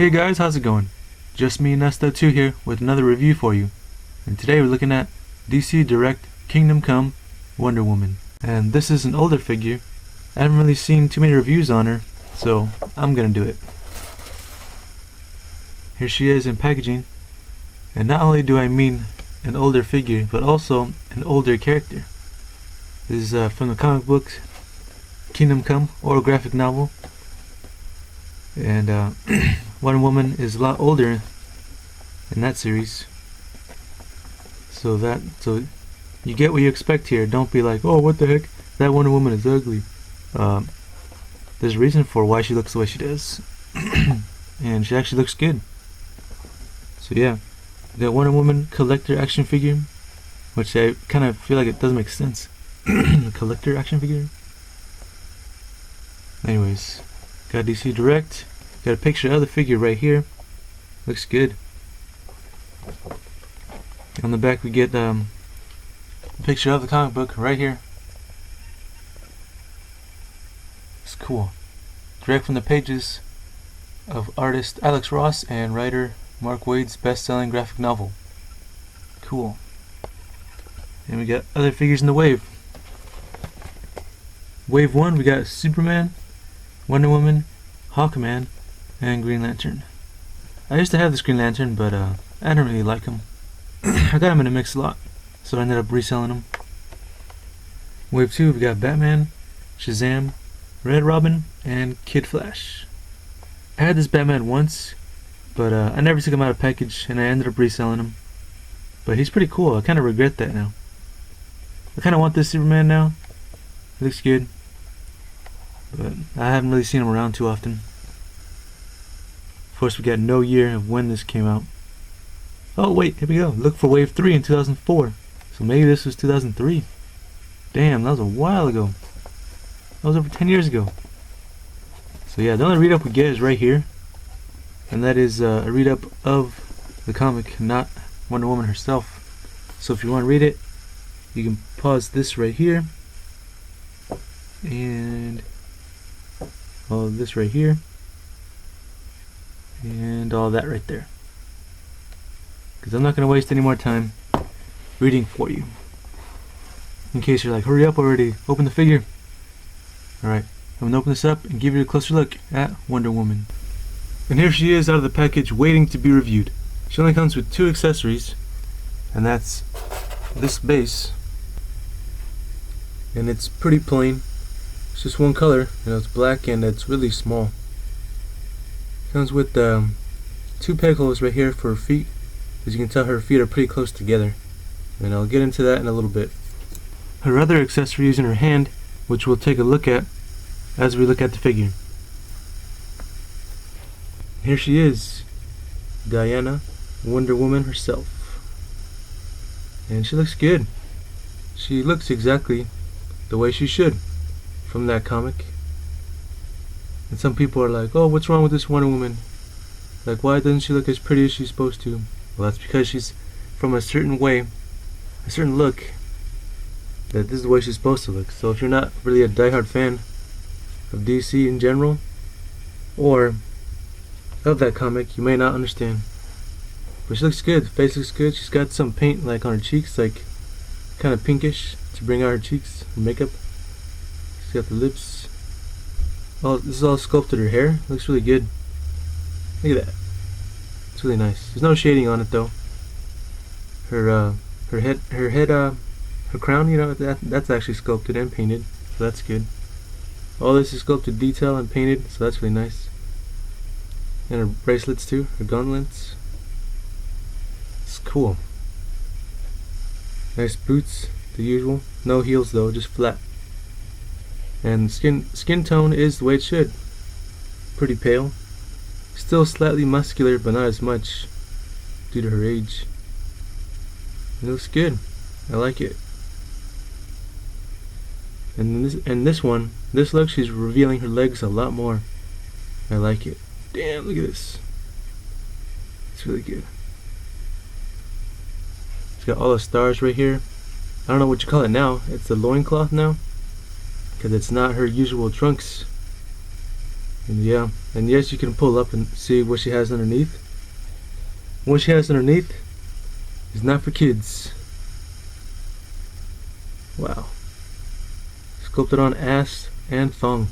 Hey guys, how's it going? Just me, Nesto2 here with another review for you. And today we're looking at DC Direct Kingdom Come Wonder Woman. And this is an older figure. I haven't really seen too many reviews on her, so I'm gonna do it. Here she is in packaging. And not only do I mean an older figure, but also an older character. This is from the comic books Kingdom Come, or graphic novel. And Wonder Woman is a lot older in that series. So you get what you expect here. Don't be like, oh, what the heck, that Wonder Woman is ugly. There's a reason for why she looks the way she does. And she actually looks good. So yeah, the Wonder Woman collector action figure, which I kind of feel like it doesn't make sense. The collector action figure. Anyways, got DC Direct. Got a picture of the figure right here. Looks good. On the back we get a picture of the comic book right here. It's cool. Direct from the pages of artist Alex Ross and writer Mark Waid's best-selling graphic novel. Cool. And we got other figures in the wave. Wave 1, we got Superman, Wonder Woman, Hawkman, and Green Lantern. I used to have this Green Lantern, but I didn't really like him. I got him in a mix a lot, so I ended up reselling him. Wave 2, we got Batman, Shazam, Red Robin, and Kid Flash. I had this Batman once, but I never took him out of package, and I ended up reselling him. But he's pretty cool. I kind of regret that now. I kind of want this Superman now. He looks good, but I haven't really seen him around too often. Of course, we got no year of when this came out. Oh wait, here we go. Look for Wave 3 in 2004. So maybe this was 2003. Damn, that was a while ago. That was over 10 years ago. So yeah, the only read-up we get is right here. And that is a read-up of the comic, not Wonder Woman herself. So if you want to read it, you can pause this right here. And all of this right here. And all that right there. Because I'm not going to waste any more time reading for you. In case you're like, hurry up already, open the figure. Alright, I'm going to open this up and give you a closer look at Wonder Woman. And here she is out of the package waiting to be reviewed. She only comes with 2 accessories. And that's this base. And it's pretty plain. It's just one color. It's black and it's really small. Comes with 2 peg holes right here for her feet. As you can tell, her feet are pretty close together. And I'll get into that in a little bit. Her other accessory is in her hand, which we'll take a look at as we look at the figure. Here she is, Diana, Wonder Woman herself. And she looks good. She looks exactly the way she should from that comic. And some people are like, oh, what's wrong with this Wonder Woman? Like, why doesn't she look as pretty as she's supposed to? Well, that's because she's from a certain way, a certain look, that this is the way she's supposed to look. So if you're not really a diehard fan of DC in general, or of that comic, you may not understand. But she looks good. The face looks good. She's got some paint like on her cheeks, like kind of pinkish to bring out her cheeks, her makeup. She's got the lips. Oh, this is all sculpted. Her hair looks really good. Look at that. It's really nice. There's no shading on it though. Her crown, that's actually sculpted and painted, so that's good. All this is sculpted detail and painted, so that's really nice. And her bracelets too, her gauntlets. It's cool. Nice boots, the usual. No heels though, just flat. And skin tone is the way it should. Pretty pale. Still slightly muscular, but not as much due to her age. It looks good. I like it. And this look, she's revealing her legs a lot more. I like it. Damn, look at this. It's really good. It's got all the stars right here. I don't know what you call it now. It's the loincloth now, because it's not her usual trunks. And yeah, and yes, you can pull up and see what she has underneath. What she has underneath is not for kids. Wow. Sculpted on ass and thong.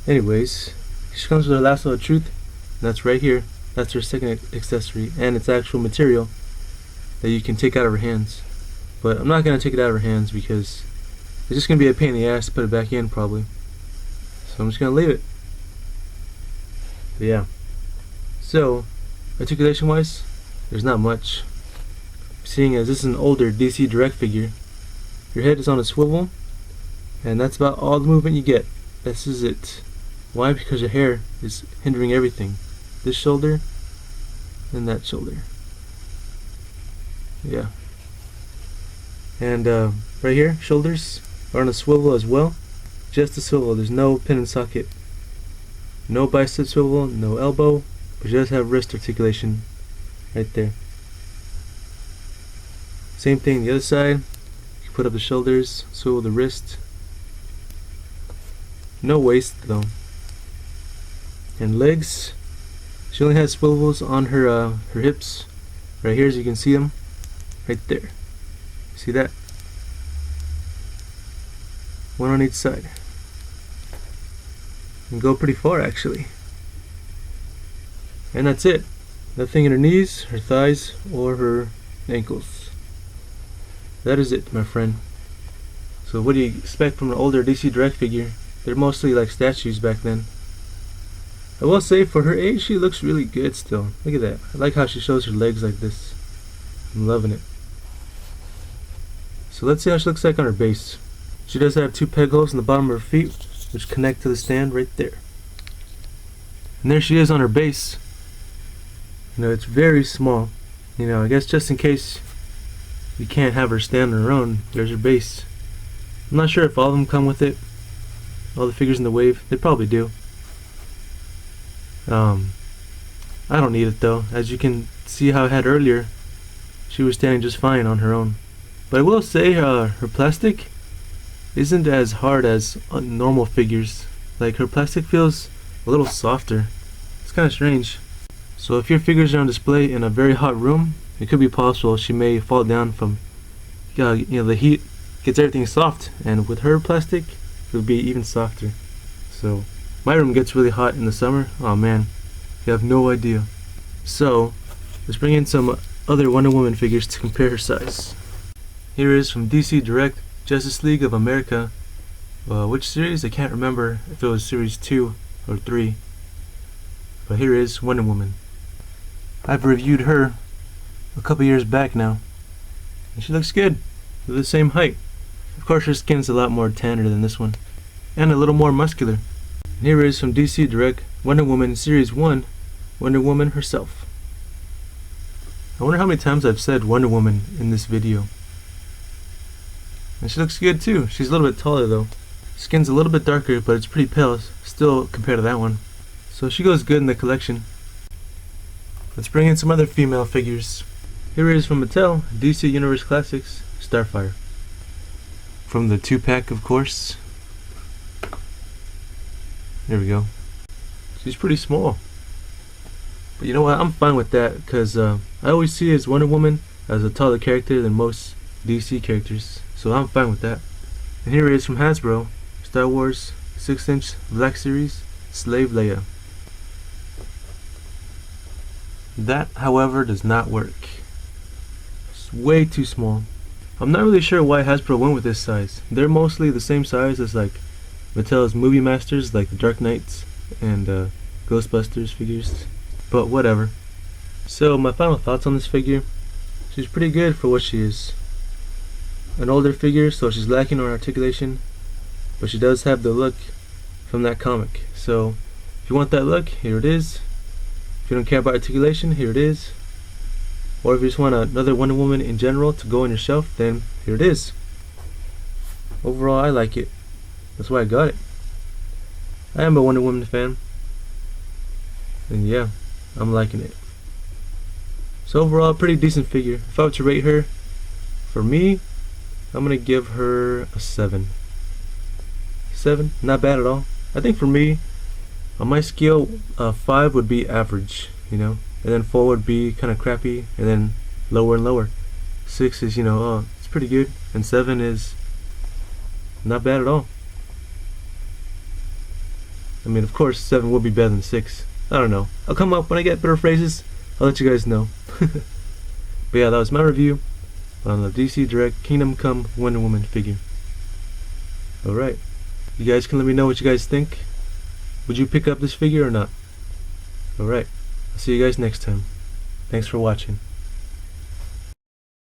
Anyways, she comes with a Lasso of Truth. That's right here. That's her second accessory, and it's actual material that you can take out of her hands. But I'm not going to take it out of her hands because it's just going to be a pain in the ass to put it back in probably. So I'm just going to leave it. But yeah. So, articulation wise, there's not much. Seeing as this is an older DC Direct figure, your head is on a swivel, and that's about all the movement you get. This is it. Why? Because your hair is hindering everything. This shoulder and that shoulder. Yeah. And right here, shoulders are on a swivel as well. Just a swivel. There's no pin and socket. No bicep swivel, no elbow, but you just have wrist articulation right there. Same thing the other side. You put up the shoulders, swivel the wrist. No waist though. And legs. She only has swivels on her hips. Right here, as you can see them. Right there. See that? One on each side. And go pretty far actually. And that's it. Nothing in her knees, her thighs, or her ankles. That is it, my friend. So what do you expect from an older DC Direct figure? They're mostly like statues back then. I will say, for her age, she looks really good still. Look at that. I like how she shows her legs like this. I'm loving it. So let's see how she looks like on her base. She does have 2 peg holes in the bottom of her feet, which connect to the stand right there. And there she is on her base. You know, it's very small. You know, I guess just in case you can't have her stand on her own, there's her base. I'm not sure if all of them come with it. All the figures in the wave, they probably do. I don't need it though. As you can see how I had earlier, she was standing just fine on her own. But I will say her plastic isn't as hard as normal figures. Like, her plastic feels a little softer. It's kind of strange. So if your figures are on display in a very hot room, it could be possible she may fall down from you know, the heat gets everything soft, and with her plastic it would be even softer. So my room gets really hot in the summer. Oh man, you have no idea. So let's bring in some other Wonder Woman figures to compare her size. Here is from DC Direct Justice League of America. Which series? I can't remember if it was series 2 or 3. But here is Wonder Woman. I've reviewed her a couple years back now, and she looks good. They're the same height. Of course, her skin's a lot more tanner than this one, and a little more muscular. And here is from DC Direct Wonder Woman Series 1, Wonder Woman herself. I wonder how many times I've said Wonder Woman in this video. And she looks good too. She's a little bit taller though. Skin's a little bit darker, but it's pretty pale still compared to that one. So she goes good in the collection. Let's bring in some other female figures. Here is from Mattel, DC Universe Classics, Starfire. From the 2-pack, of course. There we go. She's pretty small. But you know what, I'm fine with that, because I always see as Wonder Woman as a taller character than most DC characters. So I'm fine with that. And here is from Hasbro, Star Wars 6-inch Black Series, Slave Leia. That, however, does not work. It's way too small. I'm not really sure why Hasbro went with this size. They're mostly the same size as like Mattel's Movie Masters, like the Dark Knights and Ghostbusters figures. But whatever. So my final thoughts on this figure. She's pretty good for what she is. An older figure, so she's lacking on articulation, but she does have the look from that comic. So if you want that look, here it is. If you don't care about articulation, here it is. Or if you just want another Wonder Woman in general to go on your shelf, then here it is. Overall, I like it. That's why I got it. I am a Wonder Woman fan. And yeah, I'm liking it. So overall, pretty decent figure. If I were to rate her, for me, I'm going to give her a 7. 7? Not bad at all. I think for me, on my scale, 5 would be average, you know, and then 4 would be kind of crappy, and then lower and lower. 6 is, you know, oh, it's pretty good, and 7 is not bad at all. I mean, of course, 7 would be better than 6. I don't know. I'll come up when I get better phrases. I'll let you guys know. But yeah, that was my review on the DC Direct Kingdom Come Wonder Woman figure. Alright. You guys can let me know what you guys think. Would you pick up this figure or not? Alright. I'll see you guys next time. Thanks for watching.